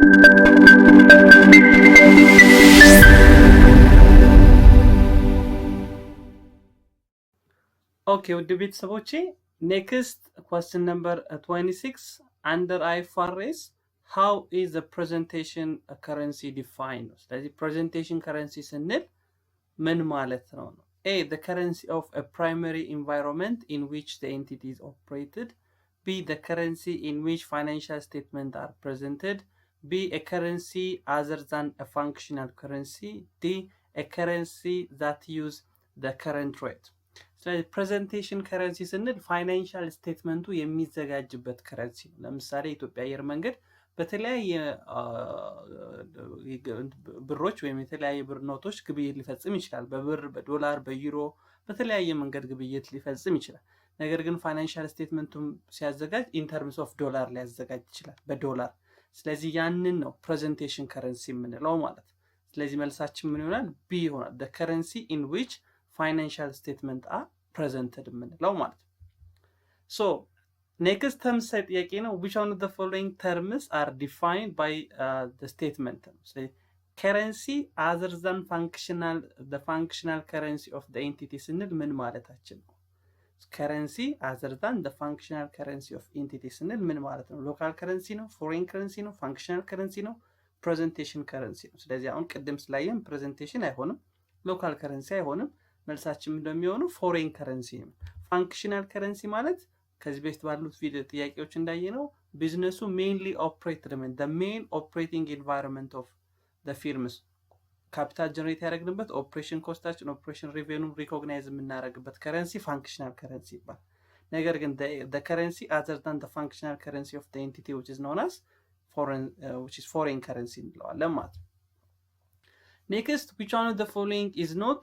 Okay, with the ቤተሰቦቼ next question number 26 under IFRS how is the presentation currency defined? ስለዚህ presentation currency ስንል ምን ማለት ነው? A, the currency of a primary environment in which the entity is operated. B, the currency in which financial statements are presented. B, a currency other than a functional currency. D, a currency that use the current rate. ስለዚህ ፕሬዘንቴሽን ከረንሲ ስንል ፋይናንሻል ስቴትመንቱ የሚዘጋጅበት ከረንሲ ነው። ለምሳሌ ኢትዮጵያ አየር መንገድ በተለያየ ብሮች ወይም የተለያየ ብር ኖቶች ግብይት ሊፈጽም ይችላል። በብር፣ በዶላር፣ በዩሮ በተለያየ መንገድ ግብይት ሊፈጽም ይችላል። ነገር ግን ፋይናንሻል ስቴትመንቱን ሲያዘጋጅ ኢን ተርምስ ኦፍ ዶላር ሊያዘጋጅ ይችላል፣ በዶላር። ስለዚህ ያንን ነው ፕሬዘንቴሽን ከረንሲ የምንለው ማለት ነው። ስለዚህ መልሳችን ምን ይሆናል? ቢ ይሆናል። the currency in which financial statement are presented የምንለው ማለት ነው። so next term ጥያቄ ነው which one of the following terms are defined by the statement ነው። ስለዚህ currency other than the functional currency of the entity ስንል ምን ማለታችን ነው? currency other than the functional currency of entity ስንል ምን ማለት ነው? local currency ነው? foreign currency ነው? functional currency ነው? presentation currency ነው። ስለዚህ አሁን ቅድም ስላየን presentation አይሆንም፣ local currency አይሆንም። መልሳችን እንደሚሆነው ፎሬን ከረንሲ ነው። ፋንክሽናል ከረንሲ ማለት ከዚህ በፊት ባሉት ቪዲዮ ጥያቄዎች እንዳየነው ቢዝነሱ ሜንሊ ኦፕሬትድ ምን the main operating environment of the firms ካፒታል ጀነሬት ያደረግንበት ኦፕሬሽን ኮስታችን ኦፕሬሽን ሬቬኒው ሪኮግናይዝ የምናደርግበት ከረንሲ ፋንክሽናል ከረንሲ ይባላል። ነገር ግን the currency other than the functional currency of the entity which is known as foreign currency እንለዋለን ማለት ነው። next which one of the following is not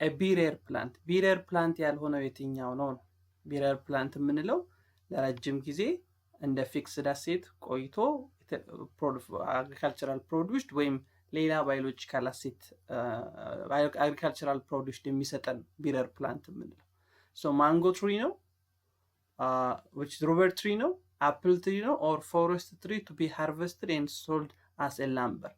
a bearer plant? bearer plant ያልሆነው የትኛው ነው? bearer plant የምንለው ለረጅም ጊዜ እንደ ፊክስድ አሴት ቆይቶ agricultural produced ወይም ሌላ biological asset agricultural produced የሚሰጠን bearer plant የምንለው so mango tree ነው which is rubber tree ነው apple tree ነው or forest tree to be harvested and sold as a lumber.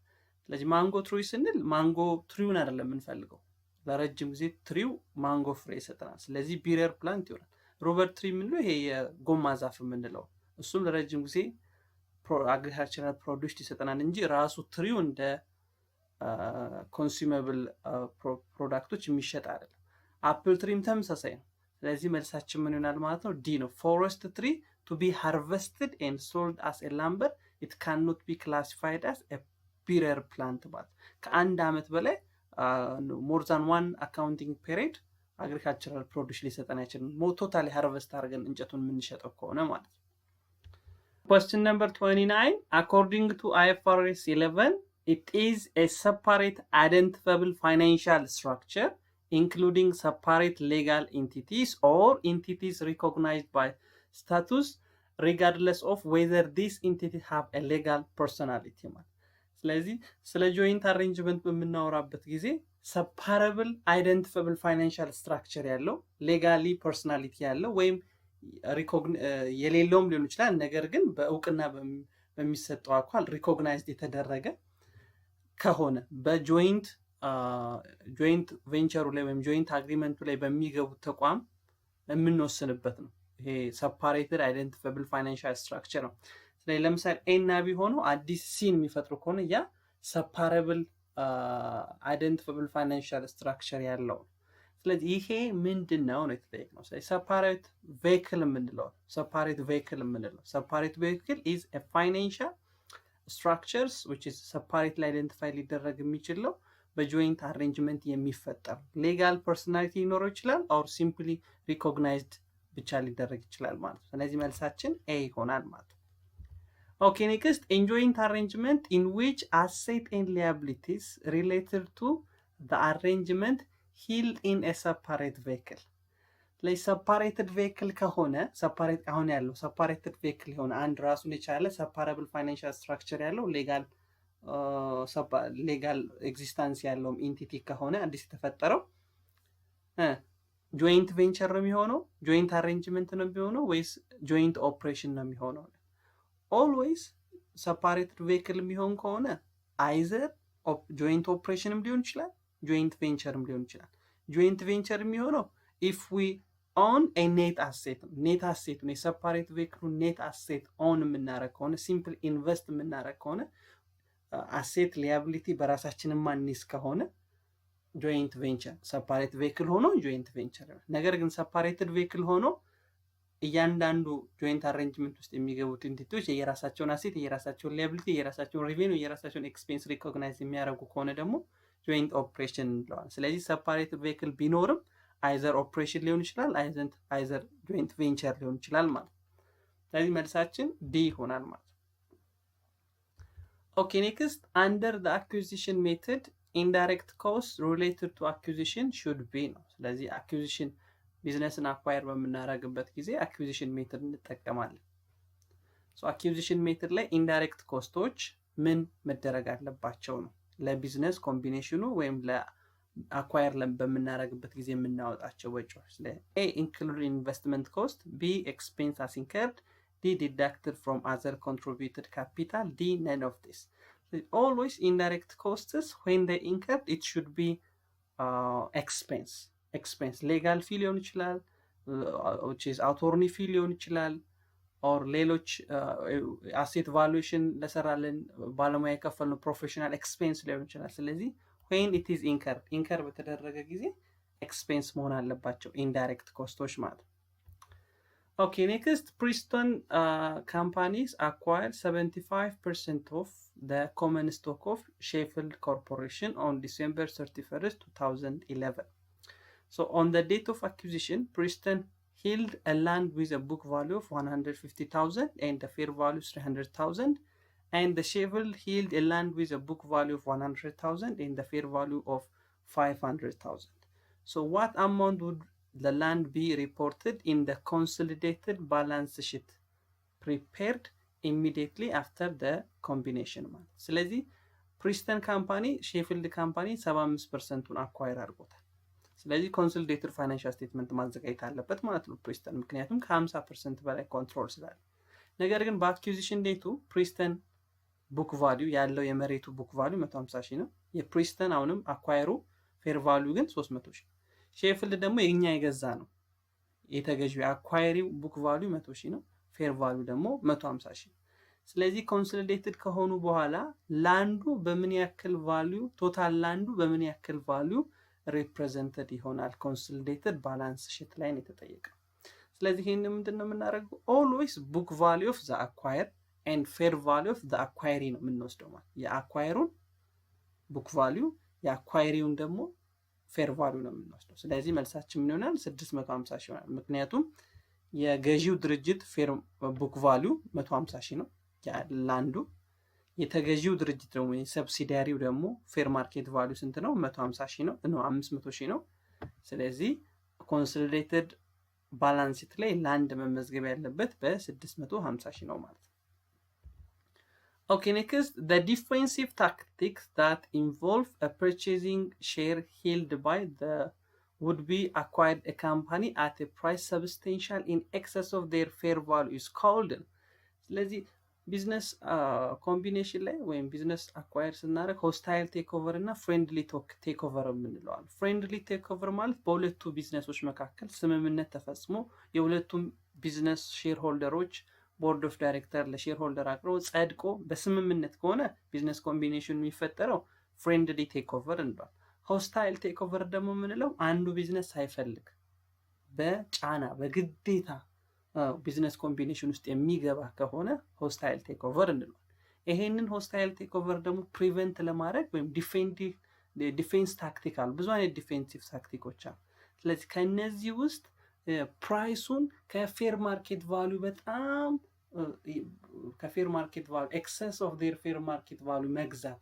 ስለዚህ ማንጎ ትሪ ስንል ማንጎ ትሪውን አይደለም የምንፈልገው፣ ለረጅም ጊዜ ትሪው ማንጎ ፍሬ ይሰጠናል። ስለዚህ ቢረር ፕላንት ይሆናል። ሮበር ትሪ የምንለው ይሄ የጎማ ዛፍ የምንለው እሱም ለረጅም ጊዜ አግሪካልቸራል ፕሮዲውስድ ይሰጠናል እንጂ ራሱ ትሪው እንደ ኮንሱመብል ፕሮዳክቶች የሚሸጥ አይደለም። አፕል ትሪም ተመሳሳይ ነው። ስለዚህ መልሳችን ምን ይሆናል ማለት ነው? ዲ ነው። ፎረስት ትሪ to be harvested and sold as a lumber it cannot be classified as a bearer plant ማለት ከአንድ ዓመት በላይ more than one accounting period agricultural produce ሊሰጠን አይችልም። ቶታሊ ሃርቨስት አድርገን እንጨቱን የምንሸጠው ከሆነ ማለት ነው። question number 29 according to IFRS 11 it is a separate identifiable financial structure including separate legal entities or entities recognized by status regardless of whether these entities have a legal personality ማለት ስለዚህ ስለ ጆይንት አሬንጅመንት በምናወራበት ጊዜ ሰፓረብል አይደንቲፋብል ፋይናንሻል ስትራክቸር ያለው ሌጋሊ ፐርሰናሊቲ ያለው ወይም የሌለውም ሊሆን ይችላል። ነገር ግን በእውቅና በሚሰጠው አካል ሪኮግናይዝድ የተደረገ ከሆነ በጆይንት ቬንቸሩ ላይ ወይም ጆይንት አግሪመንቱ ላይ በሚገቡት ተቋም የምንወስንበት ነው። ይሄ ሰፓሬትድ አይደንቲፋብል ፋይናንሻል ስትራክቸር ነው። ስለዚህ ለምሳሌ ኤ እና ቢ ሆኖ አዲስ ሲን የሚፈጥሩ ከሆነ ያ ሰፓረብል አይደንቲፋብል ፋይናንሻል ስትራክቸር ያለው። ስለዚህ ይሄ ምንድነው ነው የተጠየቅነው። ስለዚህ ሰፓሬት ቬሂክል የምንለው ሰፓሬት ቬሂክል ኢዝ a financial structures which is separately identified ሊደረግ የሚችለው በጆይንት አሬንጅመንት የሚፈጠር ሌጋል ፐርሰናሊቲ ሊኖረው ይችላል or simply recognized ብቻ ሊደረግ ይችላል ማለት ነው። ስለዚህ መልሳችን ኤ ይሆናል ማለት ነው። Okay, next, in joint arrangement in which asset and liabilities related to the arrangement held in a separate vehicle. Like separated vehicle ከሆነ separate አሁን ያለው separated vehicle የሆነ አንድ ራሱን የቻለ separable financial structure ያለው legal existence ያለው entity ከሆነ አዲስ የተፈጠረው joint venture ነው የሚሆነው joint arrangement ነው የሚሆነው ወይስ joint operation ነው የሚሆነው? always ሰፓሬትድ ቬክል የሚሆን ከሆነ አይዘር ጆይንት ኦፕሬሽንም ሊሆን ይችላል፣ ጆይንት ቬንቸርም ሊሆን ይችላል። ጆይንት ቬንቸር የሚሆነው ኢፍ ዊ ኦን ኔት አሴት ነው። ኔት አሴት ነው የሰፓሬት ቬክሉ ኔት አሴት ኦን የምናደረግ ከሆነ ሲምፕል ኢንቨስት የምናደረግ ከሆነ አሴት ሊያቢሊቲ በራሳችን ማንይዝ ከሆነ ጆይንት ቬንቸር፣ ሰፓሬት ቬክል ሆኖ ጆይንት ቬንቸር። ነገር ግን ሰፓሬትድ ቬክል ሆኖ እያንዳንዱ ጆይንት አሬንጅመንት ውስጥ የሚገቡት ኢንቲቲዎች የየራሳቸውን አሴት፣ የየራሳቸውን ሊያቢሊቲ፣ የየራሳቸውን ሪቬኒው፣ የየራሳቸውን ኤክስፔንስ ሪኮግናይዝ የሚያደርጉ ከሆነ ደግሞ ጆይንት ኦፕሬሽን እንለዋለን። ስለዚህ ሰፓሬትድ ቬክል ቢኖርም አይዘር ኦፕሬሽን ሊሆን ይችላል፣ አይዘር ጆይንት ቬንቸር ሊሆን ይችላል ማለት ነው። ስለዚህ መልሳችን ዲ ይሆናል ማለት ነው። ኦኬ ኔክስት አንደር ዘ አኩዚሽን ሜተድ ኢንዳይሬክት ኮስት ሪሌትድ ቱ አኩዚሽን ሹድ ቢ ነው። ስለዚህ አኩዚሽን ቢዝነስን አኳየር በምናደርግበት ጊዜ አኩዚሽን ሜተድ እንጠቀማለን። ሶ አኩዚሽን ሜተድ ላይ ኢንዳይሬክት ኮስቶች ምን መደረግ አለባቸው ነው ለቢዝነስ ኮምቢኔሽኑ ወይም ለአኳየር በምናደርግበት ጊዜ የምናወጣቸው ወጪዎች። ኤ ኢንክሉድ ኢንቨስትመንት ኮስት፣ ቢ ኤክስፔንስ አስ ኢንከርድ፣ ዲ ዲዳክትድ ፍሮም አዘር ኮንትሪቢዩትድ ካፒታል፣ ዲ ነን ኦፍ ዲስ። Always indirect costs when they incurred it should be expense legal fee ሊሆን ይችላል which is attorney fee ሊሆን ይችላል or ሌሎች asset valuation ለሰራለን ባለሙያ የከፈልነው professional expense ሊሆን ይችላል። ስለዚህ when it is incur በተደረገ ጊዜ expense መሆን አለባቸው indirect costs ማለት ነው። Okay, next, Preston companies acquired 75% of the common stock of Sheffield Corporation on December 31st, 2011. So, on the date of acquisition, Preston held a land with a book value of 150,000 and the fair value 300,000, and the Sheffield held a land with a book value of 100,000 and the fair value of 500,000. So, what amount would the land be reported in the consolidated balance sheet prepared immediately after the combination ማለት። ስለዚህ ፕሪስተን ካምፓኒ ሼፊልድ ካምፓኒ 75%ን አኳየር አድርጎታል። ስለዚህ ኮንሶሊዴትድ ፋይናንሻል ስቴትመንት ማዘጋጀት አለበት ማለት ነው ፕሪስተን፣ ምክንያቱም ከ50% በላይ ኮንትሮል ስላለ። ነገር ግን በአኩዚሽን ዴቱ ፕሪስተን ቡክ ቫሊዩ ያለው የመሬቱ ቡክ ቫሊዩ 150 ሺህ ነው። የፕሪስተን አሁንም አኳየሩ ፌር ቫሊዩ ግን 300 ሺህ። ሼፊልድ ደግሞ የኛ የገዛ ነው የተገዢው አኳየሪው ቡክ ቫሊዩ 100 ሺህ ነው፣ ፌር ቫሊዩ ደግሞ 150 ሺህ። ስለዚህ ኮንሶሊዴትድ ከሆኑ በኋላ ላንዱ በምን ያክል ቫሊዩ ቶታል ላንዱ በምን ያክል ቫሊዩ ሪፕሬዘንትድ ይሆናል ኮንሶሊዴትድ ባላንስ ሺት ላይ ነው የተጠየቀው። ስለዚህ ይሄን ምንድነው የምናደርገው ኦልዌይስ ቡክ ቫሊዩ ኦፍ ዘ አኳየር ኤንድ ፌር ቫሊዩ ኦፍ ዘ አኳየሪ ነው የምንወስደው ማለት የአኳየሩን ቡክ ቫሊዩ የአኳየሪውን ደግሞ ፌር ቫሊዩ ነው የምንወስደው። ስለዚህ መልሳችን ምን ይሆናል 650 ሺህ ይሆናል። ምክንያቱም የገዢው ድርጅት ፌር ቡክ ቫሊዩ 150 ሺህ ነው ላንዱ፣ የተገዢው ድርጅት ደግሞ ሰብሲዲያሪው ደግሞ ፌር ማርኬት ቫሊዩ ስንት ነው 150 ሺህ ነው 500 ሺህ ነው። ስለዚህ ኮንሶሊዴትድ ባላንስ ሺት ላይ ላንድ መመዝገብ ያለበት በ650 ሺህ ነው ማለት ነው። Okay, next, the defensive tactics that involve a purchasing share held by the would-be acquired a company at a price substantial in excess of their fair value is called. ስለዚህ ቢዝነስ ኮምቢኔሽን ላይ ወይም ቢዝነስ አኳየር ስናደርግ ሆስታይል ቴክ ኦቨር እና ፍሬንድሊ ቴክ ኦቨር የምንለዋል። ፍሬንድሊ ቴክ ኦቨር ማለት በሁለቱ ቢዝነሶች መካከል ስምምነት ተፈጽሞ የሁለቱም ቢዝነስ ሼር ሆልደሮች ቦርድ ኦፍ ዳይሬክተር ለሼር ሆልደር አቅርቦ ጸድቆ በስምምነት ከሆነ ቢዝነስ ኮምቢኔሽን የሚፈጠረው ፍሬንድሊ ቴክ ኦቨር እንለዋል። ሆስታይል ቴክ ኦቨር ደግሞ የምንለው አንዱ ቢዝነስ ሳይፈልግ በጫና በግዴታ ቢዝነስ ኮምቢኔሽን ውስጥ የሚገባ ከሆነ ሆስታይል ቴክ ኦቨር እንለዋል። ይሄንን ሆስታይል ቴክ ኦቨር ደግሞ ፕሪቨንት ለማድረግ ወይም ዲፌንስ ታክቲክ አሉ። ብዙ አይነት ዲፌንሲቭ ታክቲኮች አሉ። ስለዚህ ከነዚህ ውስጥ ፕራይሱን ከፌር ማርኬት ቫልዩ በጣም ከፌር ማርኬት ቫልዩ ኤክሰስ ኦፍ ዴር ፌር ማርኬት ቫልዩ መግዛት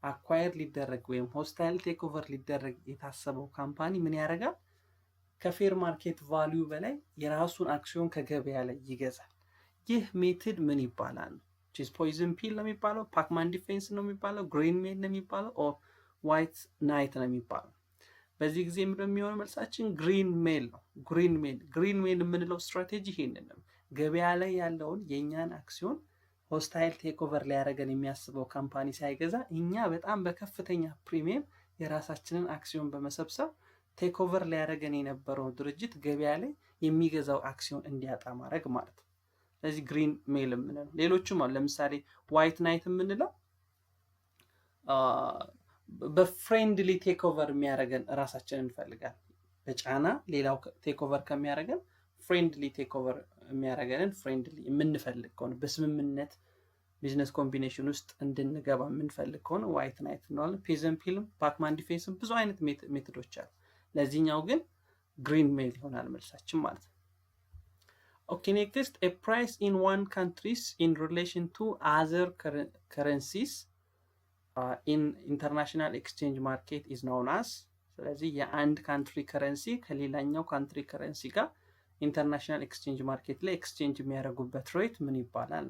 አኳየር ሊደረግ ወይም ሆስታይል ቴክ ኦቨር ሊደረግ የታሰበው ካምፓኒ ምን ያደርጋል? ከፌር ማርኬት ቫልዩ በላይ የራሱን አክሲዮን ከገበያ ላይ ይገዛል። ይህ ሜትድ ምን ይባላል? ቺዝ ፖይዝን ፒል ነው የሚባለው፣ ፓክማን ዲፌንስ ነው የሚባለው፣ ግሪን ሜል ነው የሚባለው፣ ኦር ዋይት ናይት ነው የሚባለው። በዚህ ጊዜ ምንድነው የሚሆነው መልሳችን? ግሪን ሜል ነው። ግሪን ሜል የምንለው ስትራቴጂ ይሄንን ነው። ገበያ ላይ ያለውን የኛን አክሲዮን ሆስታይል ቴክ ኦቨር ሊያደርገን የሚያስበው ካምፓኒ ሳይገዛ እኛ በጣም በከፍተኛ ፕሪሚየም የራሳችንን አክሲዮን በመሰብሰብ ቴክ ኦቨር ሊያደርገን የነበረው ድርጅት ገበያ ላይ የሚገዛው አክሲዮን እንዲያጣ ማድረግ ማለት ነው። ስለዚህ ግሪን ሜል የምንለው ሌሎችም አሉ። ለምሳሌ ዋይት ናይት የምንለው በፍሬንድሊ ቴክ ኦቨር የሚያደርገን ራሳችንን እንፈልጋለን። በጫና ሌላው ቴክ ኦቨር ከሚያደርገን ፍሬንድሊ ቴክ ኦቨር የሚያደርገንን ፍሬንድሊ የምንፈልግ ከሆነ በስምምነት ቢዝነስ ኮምቢኔሽን ውስጥ እንድንገባ የምንፈልግ ከሆነ ዋይት ናይት እንለዋለን። ፔዘን ፒልም ፓክማን ዲፌንስም ብዙ አይነት ሜቶዶች አሉ። ለዚህኛው ግን ግሪን ሜል ይሆናል መልሳችን ማለት ነው። ኦኬ ኔክስት a price in one countries in relation to other currencies in international exchange market is known as ስለዚህ የአንድ ካንትሪ ከረንሲ ከሌላኛው ካንትሪ ከረንሲ ጋር ኢንተርናሽናል ኤክስቼንጅ ማርኬት ላይ ኤክስቼንጅ የሚያደርጉበት ሬት ምን ይባላል?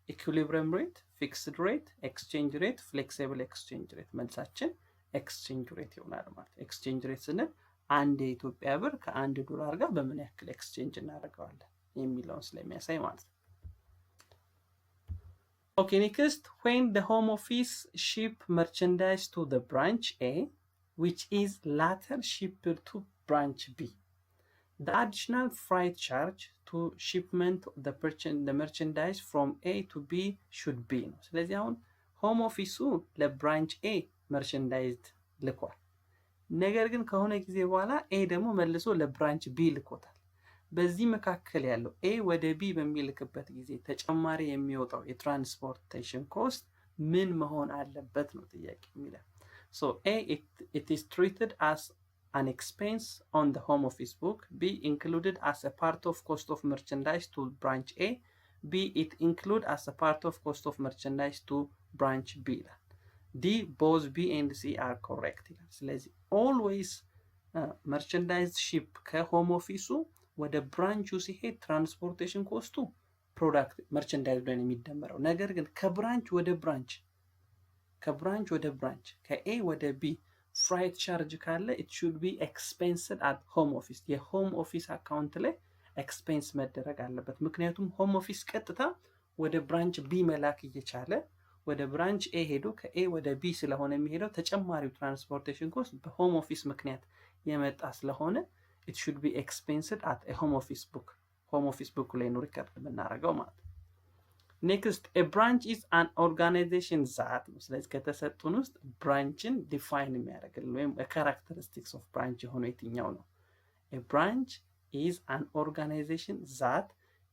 ኢኩሊብሪየም ሬት፣ ፊክስድ ሬት፣ ኤክስቼንጅ ሬት፣ ፍሌክሲብል ኤክስቼንጅ ሬት። መልሳችን ኤክስቼንጅ ሬት ይሆናል ማለት። ኤክስቼንጅ ሬት ስንል አንድ የኢትዮጵያ ብር ከአንድ ዶላር ጋር በምን ያክል ኤክስቼንጅ እናደርገዋለን የሚለውን ስለሚያሳይ ማለት ነው። ኦኬ ኔክስት when the home office ship merchandise to the branch A which is later shipped to branch B the additional freight charge to shipment the merchandise from A to B should be ነው። ስለዚህ አሁን ሆም ኦፊሱ ለብራንች ኤ መርቸንዳይዝድ ልኳል። ነገር ግን ከሆነ ጊዜ በኋላ ኤ ደግሞ መልሶ ለብራንች ቢ ልኮታል። በዚህ መካከል ያለው ኤ ወደ ቢ በሚልክበት ጊዜ ተጨማሪ የሚወጣው የትራንስፖርቴሽን ኮስት ምን መሆን አለበት ነው ጥያቄ የሚለው። So A, it is treated as an expense on the home office book. B, included as a part of cost of merchandise to branch A. B, it included as a part of cost of merchandise to branch B. D, both B and C are correct. ስለዚህ always merchandise ship ከሆም ኦፊሱ ወደ ብራንቹ ሲሄድ ትራንስፖርቴሽን ኮስቱ ፕሮዳክት መርቸንዳይዝ ላይ የሚደመረው። ነገር ግን ከብራንች ወደ ብራንች ከኤ ወደ ቢ ፍራይት ቻርጅ ካለ it should be expensed at home office የሆም ኦፊስ አካውንት ላይ ኤክስፔንስ መደረግ አለበት። ምክንያቱም ሆም ኦፊስ ቀጥታ ወደ ብራንች ቢ መላክ እየቻለ ወደ ብራንች ኤ ሄዶ ከኤ ወደ ቢ ስለሆነ የሚሄደው ተጨማሪው ትራንስፖርቴሽን ኮስት በሆም ኦፊስ ምክንያት የመጣ ስለሆነ it should be expensed at a home office book home office book ላይ ነው ሪከርድ የምናደርገው ማለት ነው። ኔክስት a branch is an organization that ስለዚህ ከተሰጡን ውስጥ ብራንችን ዲፋይን የሚያደርግልን ወይም characteristics of branch የሆነው የትኛው ነው? a branch is an organization that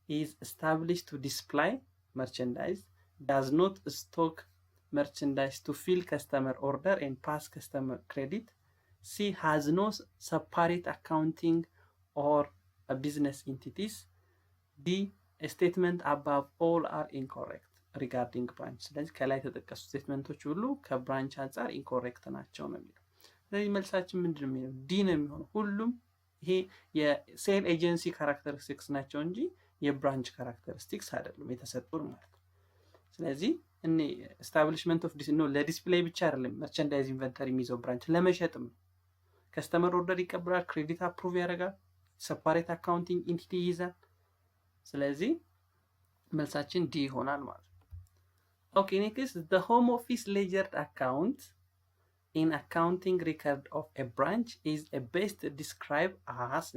is established to display merchandise, does not stock merchandise to fill customer order and pass customer credit. C, has no separate accounting or a business entities. D, a statement above all are incorrect regarding branch. ስለዚህ ከላይ የተጠቀሱ ስቴትመንቶች ሁሉ ከብራንች አንጻር ኢንኮሬክት ናቸው ነው የሚለው። ስለዚህ መልሳችን ምንድን ነው የሚለው? ዲ ነው የሚሆነው። ሁሉም ይሄ የሴል ኤጀንሲ ካራክተሪስቲክስ ናቸው እንጂ የብራንች ካራክተሪስቲክስ አይደሉም የተሰጡን ማለት ነው። ስለዚህ እኔ ኤስታብሊሽመንት ኦፍ ለዲስፕሌይ ብቻ አይደለም መርቸንዳይዝ ኢንቨንተሪ የሚይዘው ብራንች ለመሸጥም ነው። ከስተመር ኦርደር ይቀበላል፣ ክሬዲት አፕሩቭ ያደርጋል፣ ሰፓሬት አካውንቲንግ ኢንቲቲ ይይዛል። ስለዚህ መልሳችን ዲ ይሆናል ማለት ነው። ኦኬ ኔክስት the home office ledger account in accounting record of a branch is a best described as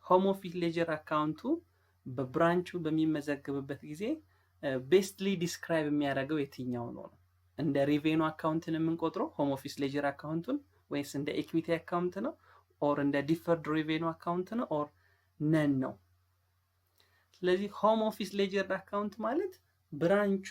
ሆም ኦፊስ ሌጀር አካውንቱ በብራንቹ በሚመዘገብበት ጊዜ ቤስትሊ ዲስክራይብ የሚያደርገው የትኛው ነው? እንደ ሪቬኑ አካውንትን የምንቆጥረው ሆም ኦፊስ ሌጀር አካውንቱን ወይስ እንደ ኢኩዊቲ አካውንት ነው? ኦር እንደ ዲፈርድ ሪቬኑ አካውንት ነው? ኦር ነን ነው? ስለዚህ ሆም ኦፊስ ሌጀር አካውንት ማለት ብራንቹ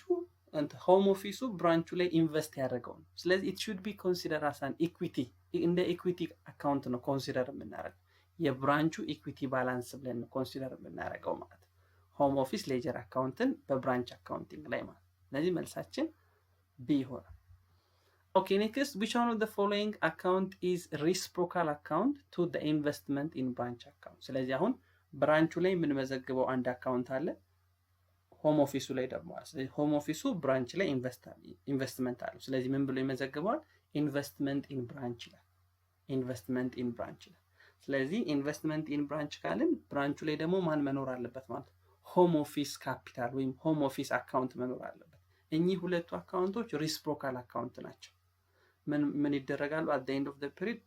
ሆም ኦፊሱ ብራንቹ ላይ ኢንቨስት ያደረገው ነው። ስለዚህ it should be considered as an equity እንደ ኢኩዊቲ አካውንት ነው ኮንሲደር የምናደርገው። የብራንቹ ኢኩዊቲ ባላንስ ብለን ነው ኮንሲደር የምናደርገው ማለት ነው ሆም ኦፊስ ሌጀር አካውንትን በብራንች አካውንቲንግ ላይ ማለት። ስለዚህ መልሳችን ቢ ይሆናል። ኦኬ ኔክስት which one of the following account is reciprocal account to the investment in branch account? ስለዚህ አሁን ብራንቹ ላይ የምንመዘግበው አንድ አካውንት አለ፣ ሆም ኦፊሱ ላይ ደግሞ አለ። ስለዚህ ሆም ኦፊሱ ብራንች ላይ ኢንቨስትመንት አለው። ስለዚህ ምን ብሎ ይመዘግበዋል? ኢንቨስትመንት ኢን ብራንች ይላል። ኢንቨስትመንት ኢን ብራንች ይላል። ስለዚህ ኢንቨስትመንት ኢን ብራንች ካልን ብራንቹ ላይ ደግሞ ማን መኖር አለበት ማለት ነው? ሆም ኦፊስ ካፒታል ወይም ሆም ኦፊስ አካውንት መኖር አለበት። እኚህ ሁለቱ አካውንቶች ሪሲፕሮካል አካውንት ናቸው። ምን ይደረጋሉ? አት ኤንድ ኦፍ ፒሪድ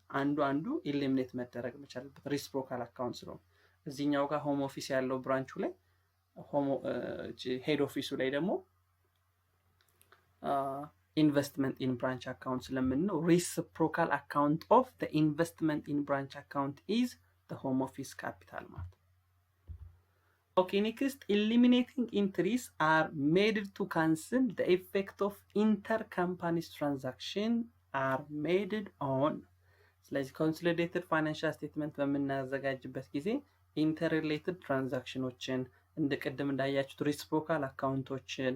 አንዱ ኢሊሚኔት መደረግ መቻል አለበት፣ ሪሲፕሮካል አካውንት ስለሆነ። እዚህኛው ጋር ሆም ኦፊስ ያለው ብራንቹ ላይ ሄድ ኦፊሱ ላይ ደግሞ ኢንቨስትመንት ኢን ብራንች አካውንት ስለምንለው ሪሲፕሮካል አካውንት ኦፍ ዘ ኢንቨስትመንት ኢን ብራንች አካውንት ኢዝ ዘ ሆም ኦፊስ ካፒታል ማለት ነው። Okay, next, eliminating entries are made to cancel the effect of intercompany transaction are made on. ስለዚህ ኮንሶሊዴትድ ፋይናንሻል ስቴትመንት በምናዘጋጅበት ጊዜ ኢንተርሪሌትድ ትራንዛክሽኖችን እንደ ቅድም እንዳያችሁት ሪሲፕሮካል አካውንቶችን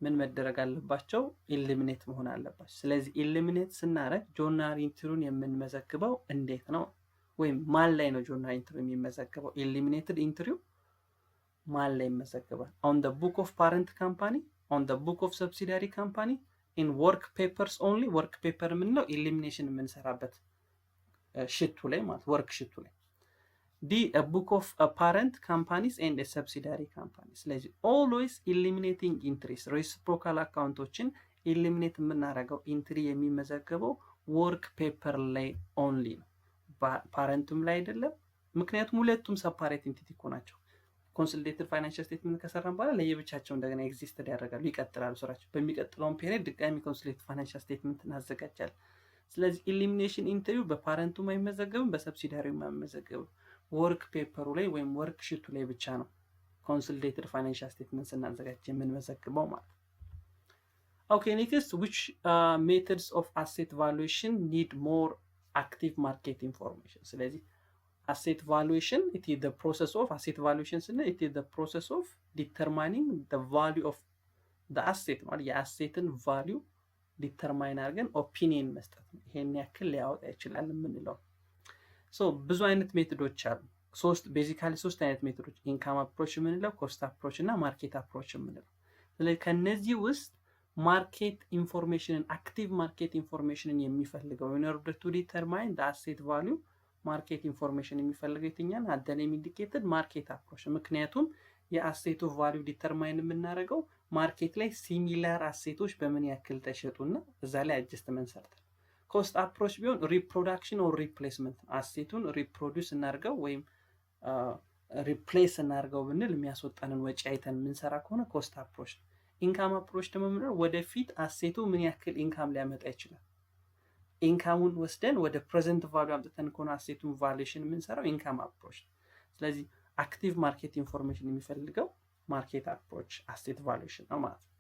ምን መደረግ አለባቸው? ኢሊሚኔት መሆን አለባቸው። ስለዚህ ኢሊሚኔት ስናደርግ ጆርናል ኢንትሪውን የምንመዘግበው እንዴት ነው? ወይም ማን ላይ ነው ጆርናል ኢንትሪው የሚመዘግበው? ኢሊሚኔትድ ኢንትሪው ማን ላይ ይመዘገባል? ኦን ዘ ቡክ ኦፍ ፓረንት ካምፓኒ፣ ኦን ዘ ቡክ ኦፍ ሰብሲዳሪ ካምፓኒ፣ ኢን ወርክ ፔፐርስ ኦንሊ። ወርክ ፔፐር የምንለው ኢሊሚኔሽን የምንሰራበት ሽቱ ላይ ማለት ወርክ ሽቱ ላይ። ዲ ቡክ ኦፍ ፓረንት ካምፓኒስ ኤንድ ሰብሲዳሪ ካምፓኒ። ስለዚህ ኦልዌይስ ኢሊሚኔቲንግ ኢንትሪስ ሬሲፕሮካል አካውንቶችን ኢሊሚኔት የምናደርገው ኢንትሪ የሚመዘገበው ወርክ ፔፐር ላይ ኦንሊ ነው፣ ፓረንቱም ላይ አይደለም። ምክንያቱም ሁለቱም ሰፓሬት ኢንቲቲ እኮ ናቸው። ኮንሶሊዴትድ ፋይናንሻል ስቴትመንት ከሰራን በኋላ ለየብቻቸው እንደገና ኤግዚስት ያደርጋሉ፣ ይቀጥላሉ ስራቸው። በሚቀጥለውን ፔሪድ ድጋሚ ኮንሶሊዴትድ ፋይናንሻል ስቴትመንት እናዘጋጃለን። ስለዚህ ኢሊሚኔሽን ኢንትሪው በፓረንቱም አይመዘገብም፣ በሰብሲዳሪውም አይመዘገብም። ወርክ ፔፐሩ ላይ ወይም ወርክ ሽቱ ላይ ብቻ ነው ኮንሶሊዴትድ ፋይናንሻል ስቴትመንት ስናዘጋጅ የምንመዘግበው ማለት ነው። ኦኬ ኔክስት which methods of asset valuation need more active market information። ስለዚህ asset valuation, it is the process of asset valuation ስንል it is the process of determining the value of the asset ማለት የአሴትን ቫሊዩ ዲተርማይን አድርገን ኦፒኒየን መስጠት ነው። ይሄን ያክል ሊያወጣ ይችላል የምንለው። ሶ ብዙ አይነት ሜቶዶች አሉ። ቤዚካሊ ሶስት አይነት ሜቶዶች፣ ኢንካም አፕሮች የምንለው፣ ኮስት አፕሮች እና ማርኬት አፕሮች የምንለው። ስለዚህ ከነዚህ ውስጥ ማርኬት ኢንፎርሜሽንን አክቲቭ ማርኬት ኢንፎርሜሽንን የሚፈልገው in order to determine the asset value ማርኬት ኢንፎርሜሽን የሚፈልገው የትኛን አደን ኢንዲኬትድ ማርኬት አፕሮች። ምክንያቱም የአሴቱ ቫሊዩ ዲተርማይን የምናደርገው ማርኬት ላይ ሲሚላር አሴቶች በምን ያክል ተሸጡና እዛ ላይ አጀስትመንት ሰርተን። ኮስት አፕሮች ቢሆን ሪፕሮዳክሽን ኦር ሪፕሌስመንት፣ አሴቱን ሪፕሮዲውስ እናድርገው ወይም ሪፕሌስ እናድርገው ብንል የሚያስወጣንን ወጪ አይተን የምንሰራ ከሆነ ኮስት አፕሮች ነው። ኢንካም አፕሮች ደግሞ የምንለው ወደፊት አሴቱ ምን ያክል ኢንካም ሊያመጣ ይችላል፣ ኢንካሙን ወስደን ወደ ፕሬዘንት ቫሉ አምጥተን ከሆነ አሴቱን ቫሉዌሽን የምንሰራው ኢንካም አፕሮች። ስለዚህ አክቲቭ ማርኬት ኢንፎርሜሽን የሚፈልገው ማርኬት አፕሮች አሴት ቫሉዌሽን ነው ማለት ነው።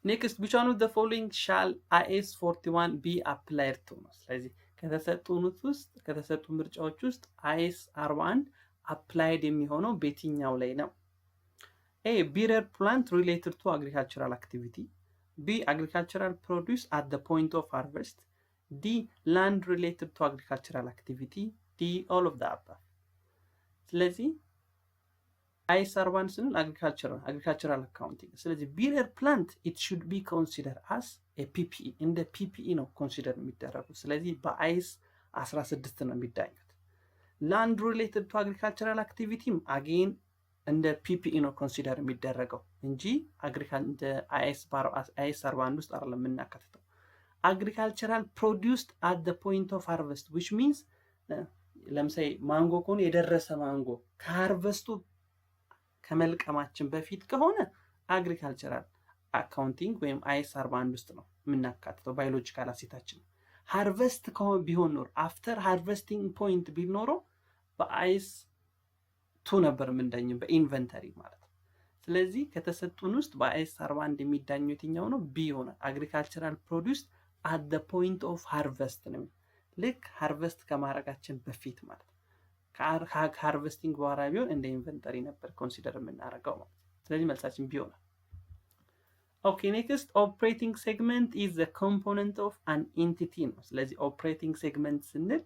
ኔክስት which one of the following shall IAS 41 be applied to ነው። ስለዚህ ከተሰጡ ምርጫዎች ውስጥ IAS 41 አፕላይድ የሚሆነው በየትኛው ላይ ነው? A bearer plant related to agricultural activity, B agricultural produce at the point of harvest, D land related to agricultural activity, D all of the above። ስለዚህ IAS 41 ስንል agricultural accounting። ስለዚህ bearer plant it should be considered as a PPE፣ እንደ PPE ነው ኮንሲደር የሚደረጉት። ስለዚህ በIAS 16 ነው የሚዳኙት። land related to agricultural activity again እንደ PPE ነው ኮንሲደር የሚደረገው እንጂ እንደ IAS 41 ውስጥ አይደለም የምናካትተው። agricultural produced at the point of harvest which means ለምሳሌ ማንጎ ከሆነ የደረሰ ማንጎ ከሃርቨስቱ ከመልቀማችን በፊት ከሆነ agricultural accounting ወይም IAS 41 ውስጥ ነው የምናካትተው ባዮሎጂካል አሴታችን። ሃርቨስት ቢሆን ኖር አፍተር ሃርቨስቲንግ ፖይንት ቢኖረው በIAS 2 ነበር የምንዳኘው በኢንቨንተሪ ማለት ነው። ስለዚህ ከተሰጡን ውስጥ በIAS 41 የሚዳኘው የትኛው ነው? ቢ ይሆናል። agricultural produced at the point of harvest ነው። ልክ ሃርቨስት ከማድረጋችን በፊት ማለት ነው። ከሃርቨስቲንግ በኋላ ቢሆን እንደ ኢንቨንተሪ ነበር ኮንሲደር የምናደርገው ማለት ነው። ስለዚህ መልሳችን ቢ ይሆናል። ኦኬ ኔክስት ኦፕሬቲንግ ሴግመንት ኢዝ a component of an entity ነው። ስለዚህ ኦፕሬቲንግ ሴግመንት ስንል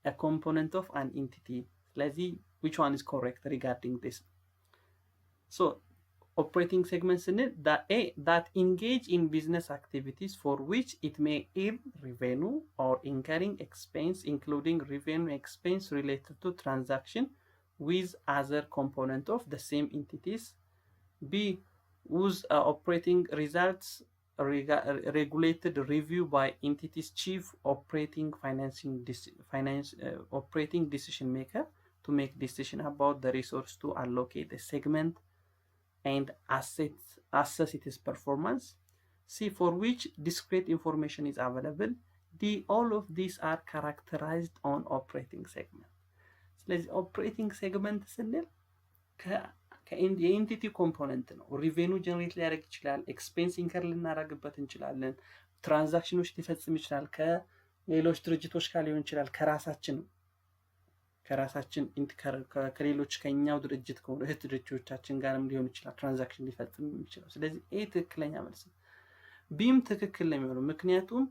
a component of an entity። ስለዚህ which one is correct regarding this? So operating segments in it that engage in business activities for which it may earn revenue or incurring expense including revenue expense related to transaction with other component of the same entities. B, whose operating results regulated review by entity's chief operating operating decision maker to make decision about the resource to allocate a segment and assess its performance. C, for which discrete information is available. D, all of these are characterized on operating segment. ስለዚህ ኦፕሬቲንግ ሴግመንት ስንል የኢንቲቲ ኮምፖነንት ነው። ሪቬኑ ጀነሬት ሊያደርግ ይችላል። ኤክስፔንስ ኢንከር ልናደርግበት እንችላለን። ትራንዛክሽኖች ሊፈጽም ይችላል። ከሌሎች ድርጅቶች ጋር ሊሆን ይችላል። ከራሳችን ከሌሎች ከኛው ድርጅት ከሆኑ እህት ድርጅቶቻችን ጋርም ሊሆን ይችላል ትራንዛክሽን ሊፈጽም የሚችለው። ስለዚህ ኤ ትክክለኛ መልስ ነው። ቢም ትክክል ነው የሚሆነው ምክንያቱም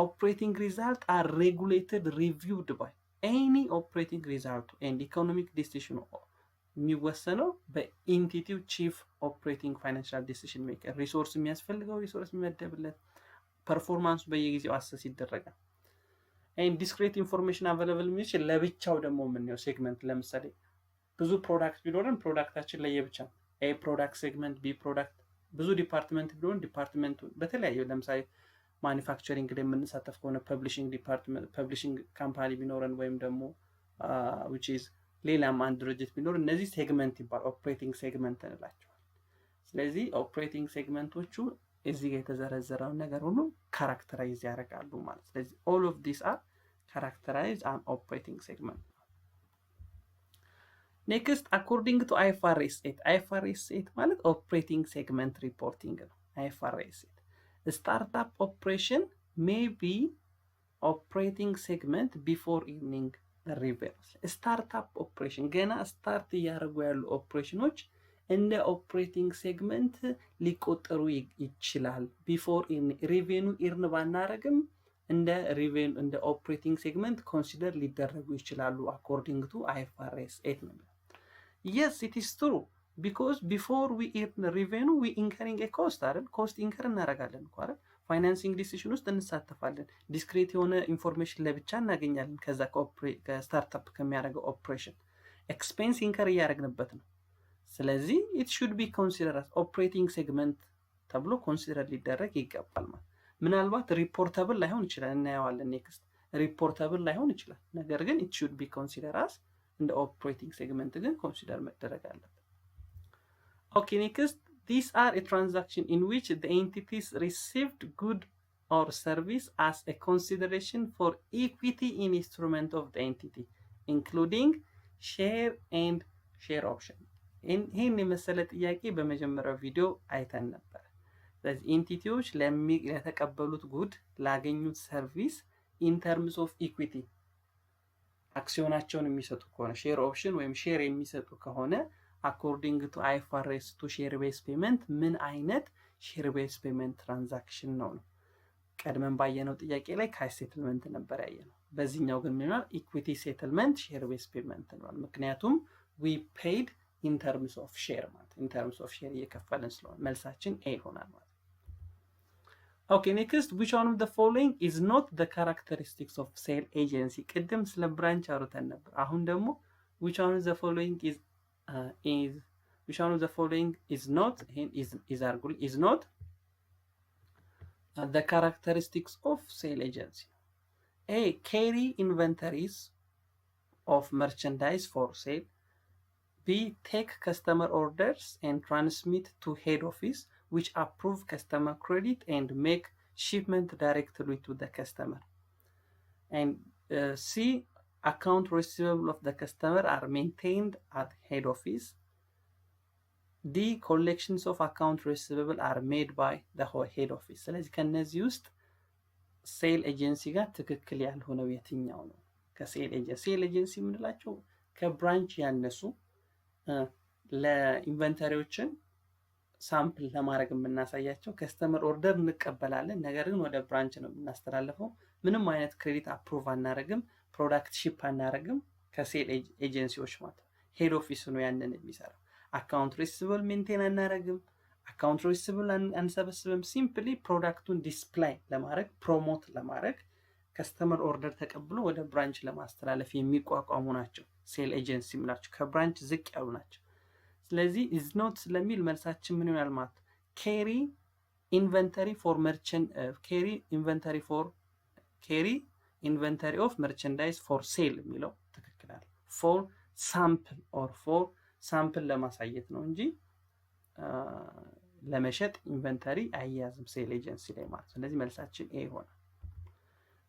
ኦፕሬቲንግ ሪዛልት አር ሬጉሌትድ ሪቪውድ ባይ ኤኒ ኦፕሬቲንግ ሪዛልቱ ኤንድ ኢኮኖሚክ ዲሲሽኑ የሚወሰነው በኢንቲቲው ቺፍ ኦፕሬቲንግ ፋይናንሻል ዲሲሽን ሜከር። ሪሶርስ የሚያስፈልገው ሪሶርስ የሚመደብለት፣ ፐርፎርማንሱ በየጊዜው አሰስ ይደረጋል። ኤንድ ዲስክሬት ኢንፎርሜሽን አቬለብል የሚችል ለብቻው ደግሞ የምንየው ሴግመንት፣ ለምሳሌ ብዙ ፕሮዳክት ቢኖረን ፕሮዳክታችን ለየብቻ ኤ ፕሮዳክት ሴግመንት፣ ቢ ፕሮዳክት፣ ብዙ ዲፓርትመንት ቢሆን ዲፓርትመንቱ በተለያዩ፣ ለምሳሌ ማኒፋክቸሪንግ ላይ የምንሳተፍ ከሆነ ፐብሊሽንግ ዲፓርትመንት ፐብሊሽንግ ካምፓኒ ቢኖረን ወይም ደግሞ which is ሌላም አንድ ድርጅት ቢኖር እነዚህ ሴግመንት ይባላል፣ ኦፕሬቲንግ ሴግመንት እንላቸዋል። ስለዚህ ኦፕሬቲንግ ሴግመንቶቹ እዚህ ጋር የተዘረዘረውን ነገር ሁሉ ካራክተራይዝ ያደርጋሉ ማለት። ስለዚህ all of these are characterized an operating segment. Next, according to IFRS 8 IFRS 8 ማለት ኦፕሬቲንግ ሴግመንት ሪፖርቲንግ ነው። IFRS 8 startup operation may be operating segment before earning ሪቨርስ ስታርታፕ ኦፕሬሽን ገና ስታርት እያደረጉ ያሉ ኦፕሬሽኖች እንደ ኦፕሬቲንግ ሴግመንት ሊቆጠሩ ይችላል። ቢፎር ሪቬኑ ኢርን ባናረግም እንደ ኦፕሬቲንግ ሴግመንት ኮንሲደር ሊደረጉ ይችላሉ አኮርዲንግ ቱ IFRS 8 ነው። yes it is true because before we earn revenue we incurring a cost አይደል? ኮስት ኢንከር እናደርጋለን እኮ አይደል? ፋይናንሲንግ ዲሲሽን ውስጥ እንሳተፋለን። ዲስክሬት የሆነ ኢንፎርሜሽን ለብቻ እናገኛለን። ከዛ ከስታርታፕ ከሚያደርገው ኦፕሬሽን ኤክስፔንስ ኢንከር እያደረግንበት ነው። ስለዚህ ኢት ሹድ ቢ ኮንሲደር አስ ኦፕሬቲንግ ሴግመንት ተብሎ ኮንሲደር ሊደረግ ይገባል ማለት። ምናልባት ሪፖርተብል ላይሆን ይችላል፣ እናየዋለን ኔክስት። ሪፖርተብል ላይሆን ይችላል፣ ነገር ግን ኢት ሹድ ቢ ኮንሲደር አስ እንደ ኦፕሬቲንግ ሴግመንት ግን ኮንሲደር መደረግ አለበት። ኦኬ ኔክስት these are a transaction in which the entities received good or service as a consideration for equity in instrument of the entity, including share and share option. ይህን የመሰለ ጥያቄ በመጀመሪያው ቪዲዮ አይተን ነበር። ስለዚህ ኢንቲቲዎች ለተቀበሉት ጉድ ላገኙት ሰርቪስ ኢን ተርምስ ኦፍ ኢኩዊቲ አክሲዮናቸውን የሚሰጡ ከሆነ ሼር ኦፕሽን ወይም ሼር የሚሰጡ ከሆነ አኮርዲንግ ቱ IFRS ቱ ሼር ቤስ ፔመንት ምን አይነት ሼር ቤስ ፔመንት ትራንዛክሽን ነው? ቀድመን ባየነው ጥያቄ ላይ ካሽ ሴትልመንት ነበር ያየነው። በዚህኛው ግን ምን ይሆናል? ኢኩዊቲ ሴትልመንት ሼር ቤስ ፔመንት ነው። ምክንያቱም we paid in terms of share ማለት in terms of share እየከፈልን ስለሆነ መልሳችን ኤ ይሆናል ማለት። ኦኬ ኔክስት which one of the following is not the characteristics of sale agency? ቅድም ስለ ብራንች አውርተን ነበር። አሁን ደግሞ which one of the following is which one of the following is not the characteristics of sale agency? A, carry inventories of merchandise for sale. B, take customer orders and transmit to head office which approve customer credit and make shipment directly to the customer. And C, account receivable of the customer are maintained at head office. D, collections of account receivable are made by the head office. ስለዚህ ከነዚህ ውስጥ ሴል ኤጀንሲ ጋር ትክክል ያልሆነው የትኛው ነው? ከሴል ኤጀንሲ የምንላቸው ከብራንች ያነሱ ለኢንቨንተሪዎችን ሳምፕል ለማድረግ የምናሳያቸው ከስተመር ኦርደር እንቀበላለን፣ ነገር ግን ወደ ብራንች ነው የምናስተላልፈው። ምንም አይነት ክሬዲት አፕሩቭ አናደርግም፣ ፕሮዳክት ሺፕ አናደርግም። ከሴል ኤጀንሲዎች ማለት ሄድ ኦፊስ ነው ያንን የሚሰራው። አካውንት ሪሲቨብል ሜንቴን አናደርግም፣ አካውንት ሪሲቨብል አንሰበስብም። ሲምፕሊ ፕሮዳክቱን ዲስፕላይ ለማድረግ ፕሮሞት ለማድረግ ከስተመር ኦርደር ተቀብሎ ወደ ብራንች ለማስተላለፍ የሚቋቋሙ ናቸው። ሴል ኤጀንሲ የምንላቸው ከብራንች ዝቅ ያሉ ናቸው። ስለዚህ ኢዝ ኖት ስለሚል መልሳችን ምን ይሆናል ማለት ኬሪ ኢንቨንተሪ ፎር መርቸንት ኬሪ ኢንቨንተሪ ኦፍ መርቸንዳይዝ ፎር ሴል የሚለው ትክክል አለ። ፎር ሳምፕል ኦር ፎር ሳምፕል ለማሳየት ነው እንጂ ለመሸጥ ኢንቨንተሪ አያያዝም ሴል ኤጀንሲ ላይ ማለት። ስለዚህ መልሳችን ኤ ይሆናል።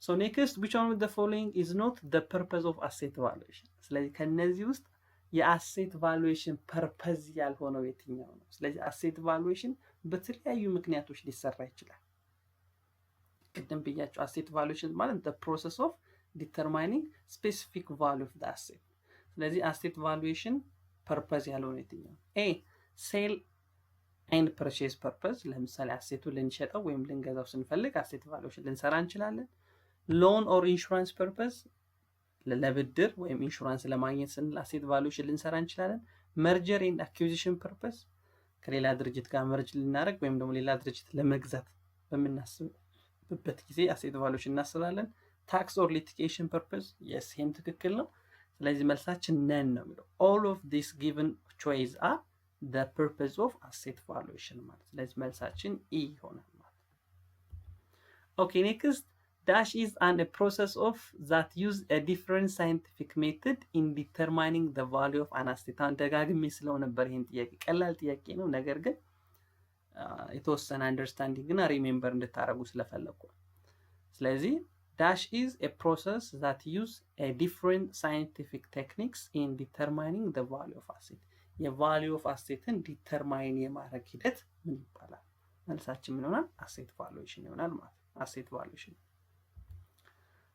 ሶ ኔክስት which one of the following is not the purpose of asset valuation? ስለዚህ ከነዚህ ውስጥ የአሴት ቫሉዌሽን ፐርፐዝ ያልሆነው የትኛው ነው? ስለዚህ አሴት ቫሉዌሽን በተለያዩ ምክንያቶች ሊሰራ ይችላል። ቅድም ብያቸው አሴት ቫሉዌሽን ማለት the process of determining specific value of the asset። ስለዚህ አሴት ቫሉዌሽን ፐርፐዝ ያልሆነው የትኛው ነው? ኤ ሴል ኤንድ ፐርቼዝ ፐርፐዝ፣ ለምሳሌ አሴቱን ልንሸጠው ወይም ልንገዛው ስንፈልግ አሴት ቫሉዌሽን ልንሰራ እንችላለን። ሎን ኦር ኢንሹራንስ ፐርፐዝ፣ ለብድር ወይም ኢንሹራንስ ለማግኘት ስንል አሴት ቫሉዌሽን ልንሰራ እንችላለን። መርጀር ኤንድ አኩዚሽን ፐርፐዝ፣ ከሌላ ድርጅት ጋር መርጅ ልናደርግ ወይም ደግሞ ሌላ ድርጅት ለመግዛት በምናስብበት ጊዜ አሴት ቫሉዌሽን እናስባለን። ታክስ ኦር ሊቲጌሽን ፐርፐዝ፣ የስ ይህም ትክክል ነው። ስለዚህ መልሳችን ነን ነው የሚለው። ኦል ኦፍ ዲስ ጊቨን ቾይስ አር the purpose of asset valuation ማለት። ስለዚህ መልሳችን ኢ ይሆናል ማለት። Okay, next dash is a process of that use a different scientific method in determining the value of an asset። አሁን ደጋግሜ ስለው ነበር ይሄን ጥያቄ፣ ቀላል ጥያቄ ነው፣ ነገር ግን የተወሰነ አንደርስታንዲንግ እና ሪሜምበር እንድታረጉ ስለፈለኩ። ስለዚህ dash is a process that use a different scientific techniques in determining the value of asset። የቫሊዩ ኦፍ አሴትን ዲተርማይን የማድረግ ሂደት ምን ይባላል? መልሳችን ምን ይሆናል? አሴት ቫሉዌሽን ይሆናል ማለት ነው። አሴት ቫሉዌሽን።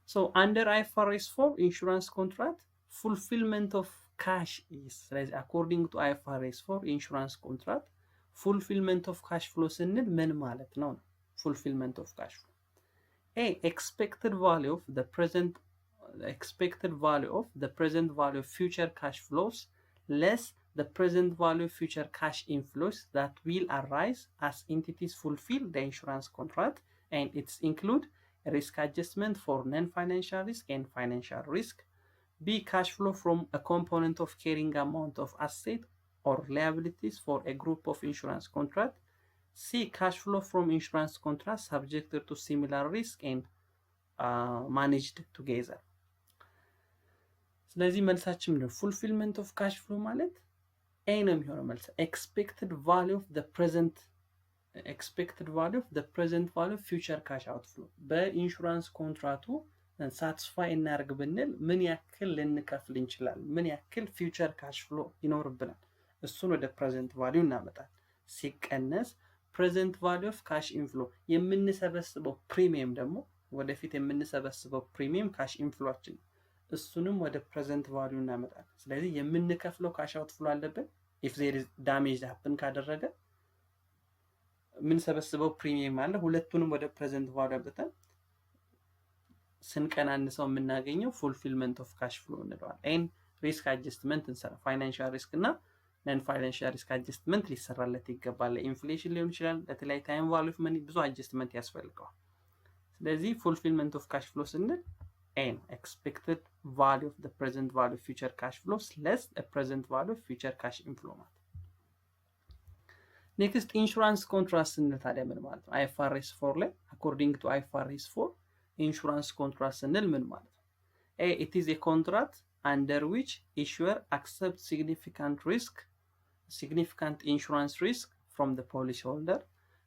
ሶ አንደር IFRS 4 ኢንሹራንስ ኮንትራክት ፉልፊልመንት ኦፍ ካሽ ኢዝ። ስለዚህ አኮርዲንግ ቱ IFRS 4 ኢንሹራንስ ኮንትራክት ፉልፊልመንት ኦፍ ካሽ ፍሎ ስንል ምን ማለት ነው? ፉልፊልመንት ኦፍ ካሽ ፍሎ ኤ ኤክስፔክትድ ቫሊዩ ኦፍ ዘ ፕሬዘንት ቫሊዩ ኦፍ ፊውቸር ካሽ ፍሎስ less the present value of future cash inflows that will arise as entities fulfill the insurance contract, and it's include risk adjustment for non-financial risk and financial risk. B, cash flow from a component of carrying amount of asset or liabilities for a group of insurance contract. C, cash flow from insurance contracts subjected to similar risk and managed together. ስለዚህ መልሳችን ምንድነው? ፉልፊልመንት ኦፍ ካሽ ፍሎ ማለት ኤ ነው የሚሆነው መልስ። ኤክስፔክትድ ቫሊዩ ኦፍ ዘ ፕሬዘንት ቫሊዩ ፊውቸር ካሽ አውትፍሎ፣ በኢንሹራንስ ኮንትራቱ ሳትስፋይ እናርግ ብንል ምን ያክል ልንከፍል እንችላለን፣ ምን ያክል ፊውቸር ካሽ ፍሎ ይኖርብናል፣ እሱን ወደ ፕሬዘንት ቫሊዩ እናመጣል። ሲቀነስ ፕሬዘንት ቫሊዩ ኦፍ ካሽ ኢንፍሎ፣ የምንሰበስበው ፕሪሚየም ደግሞ ወደፊት የምንሰበስበው ፕሪሚየም ካሽ ኢንፍሎችን እሱንም ወደ ፕሬዘንት ቫልዩ እናመጣለን። ስለዚህ የምንከፍለው ካሽ አውት ፍሎ አለብን። ኢፍ ዜር ኢዝ ዳሜጅ ሀፕን ካደረገ የምንሰበስበው ፕሪሚየም አለ። ሁለቱንም ወደ ፕሬዘንት ቫልዩ አምጥተን ስንቀናንሰው የምናገኘው ፉልፊልመንት ኦፍ ካሽ ፍሎ እንለዋለን። ኤን ሪስክ አጀስትመንት እንሰራ፣ ፋይናንሻል ሪስክ እና ነን ፋይናንሻል ሪስክ አጀስትመንት ሊሰራለት ይገባል። ኢንፍሌሽን ሊሆን ይችላል፣ ለተለያዩ ታይም ቫልዩ ኦፍ መኒ ብዙ አጀስትመንት ያስፈልገዋል። ስለዚህ ፉልፊልመንት ኦፍ ካሽ ፍሎ ስንል N, expected value of the present value of future cash flows less the present value of future cash inflow ማለት። Next, insurance contract ስንል ታዲያ ምን ማለት ነው? IFRS 4 ላይ according to IFRS 4 insurance contract ስንል ምን ማለት ነው? A, it is a contract under which issuer accepts significant insurance risk from the policyholder.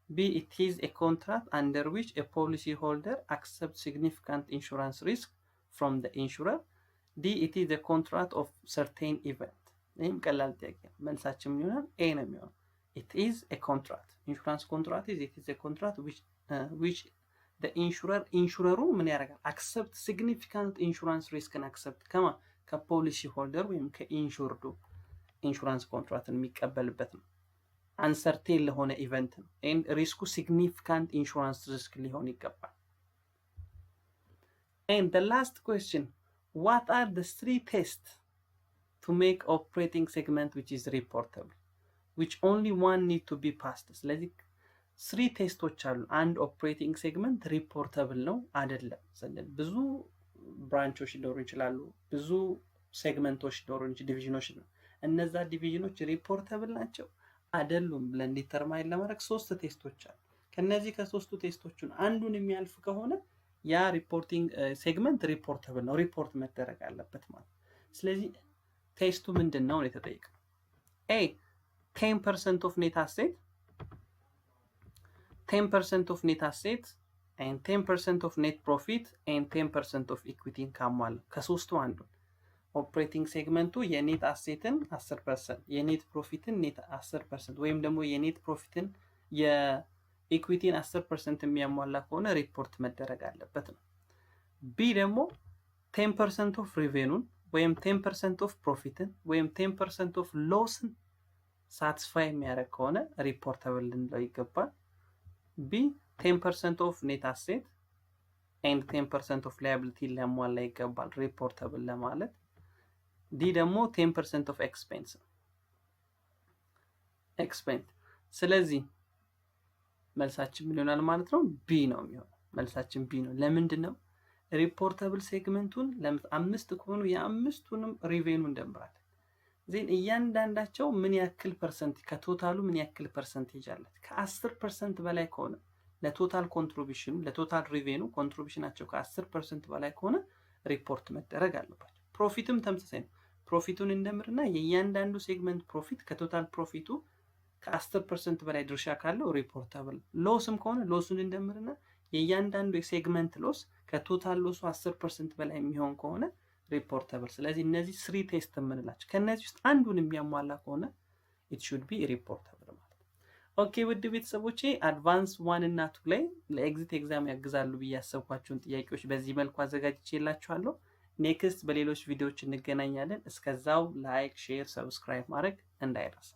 B, it is a contract under which a policyholder accepts significant insurance risk from the insurer. D, it is a contract of certain event. ይህም ቀላል ጥያቄ ነው። መልሳችን ምን ይሆናል? ኤ ነው የሚሆነው። it is a contract. insurance contract is it is a contract which the insurer ምን ያደርጋል? accept significant insurance risk and accept ከፖሊሲ ሆልደር ወይም ከኢንሹርዱ ኢንሹራንስ ኮንትራክትን የሚቀበልበት ነው። አንሰርቴን ለሆነ ኢቨንት ነው። ኤንድ ሪስኩ ሲግኒፊካንት ኢንሹራንስ ሪስክ ሊሆን ይገባል። ኤንድ the last question, what are the 3 tests to make operating segment which is reportable, which only one need to be passed? ስለዚህ 3 ቴስቶች አሉ። አንድ ኦፕሬቲንግ ሴግመንት ሪፖርተብል ነው አይደለም ስንል ብዙ ብራንቾች ሊኖሩ ይችላሉ፣ ብዙ ሴግመንቶች ሊኖሩ ዲቪዥኖች ነው። እነዛ ዲቪዥኖች ሪፖርተብል ናቸው አይደሉም ብለን ዲተርማይን ለማድረግ 3 ቴስቶች አሉ። ከነዚህ ከ3ቱ ቴስቶቹን አንዱን የሚያልፍ ከሆነ ያ ሪፖርቲንግ ሴግመንት ሪፖርተብል ነው፣ ሪፖርት መደረግ አለበት ማለት። ስለዚህ ቴስቱ ምንድን ነው የተጠየቀው? ኤ 10% ኦፍ ኔት አሴት 10% of net assets and 10% of net profit and 10% of equity ካሟላ ከሶስቱ አንዱ ኦፕሬቲንግ ሴግመንቱ የኔት አሴትን 10% የኔት ፕሮፊትን ኔት 10% ወይም ደግሞ የኔት ፕሮፊትን የኢኩዊቲን 10% የሚያሟላ ከሆነ ሪፖርት መደረግ አለበት ነው። ቢ ደግሞ 10% ኦፍ ሪቬኑን ወይም 10% ኦፍ ፕሮፊትን ወይም 10% ኦፍ ሎስን ሳቲስፋይ የሚያደርግ ከሆነ ሪፖርተብል ልንለው ይገባል። ቢ 10% ኦፍ ኔት አሴት ኤንድ 10% ኦፍ ላያቢሊቲ ሊያሟላ ይገባል ሪፖርተብል ለማለት። ዲ ደግሞ 10% ኦፍ ኤክስፔንስ ኤክስፔንስ። ስለዚህ መልሳችን ምን ይሆናል ማለት ነው? ቢ ነው የሚሆነው። መልሳችን ቢ ነው። ለምንድን ነው? ሪፖርተብል ሴግመንቱን አምስት ከሆኑ የአምስቱንም ሪቬኑ እንደምራለን። ዜን እያንዳንዳቸው ምን ያክል ፐርሰንት ከቶታሉ ምን ያክል ፐርሰንቴጅ አላት? ከ10% በላይ ከሆነ ለቶታል ኮንትሪቢዩሽኑ ለቶታል ሪቬኑ ኮንትሪቢዩሽናቸው ከ10% በላይ ከሆነ ሪፖርት መደረግ አለባቸው። ፕሮፊትም ተመሳሳይ ነው። ፕሮፊቱን እንደምርና የእያንዳንዱ ሴግመንት ፕሮፊት ከቶታል ፕሮፊቱ ከ10% በላይ ድርሻ ካለው ሪፖርተብል። ሎስም ከሆነ ሎሱን እንደምርና የእያንዳንዱ የሴግመንት ሎስ ከቶታል ሎሱ 10% በላይ የሚሆን ከሆነ ሪፖርተብል። ስለዚህ እነዚህ 3 ቴስት የምንላቸው ከነዚህ ውስጥ አንዱን የሚያሟላ ከሆነ it should be reportable ማለት ነው። ኦኬ ውድ ቤተሰቦቼ አድቫንስ 1 እና 2 ላይ ለኤግዚት ኤግዛም ያግዛሉ ብዬ ያሰብኳቸውን ጥያቄዎች በዚህ መልኩ አዘጋጅቼላችኋለሁ። ኔክስት በሌሎች ቪዲዮዎች እንገናኛለን። እስከዛው ላይክ፣ ሼር፣ ሰብስክራይብ ማድረግ እንዳይረሳ።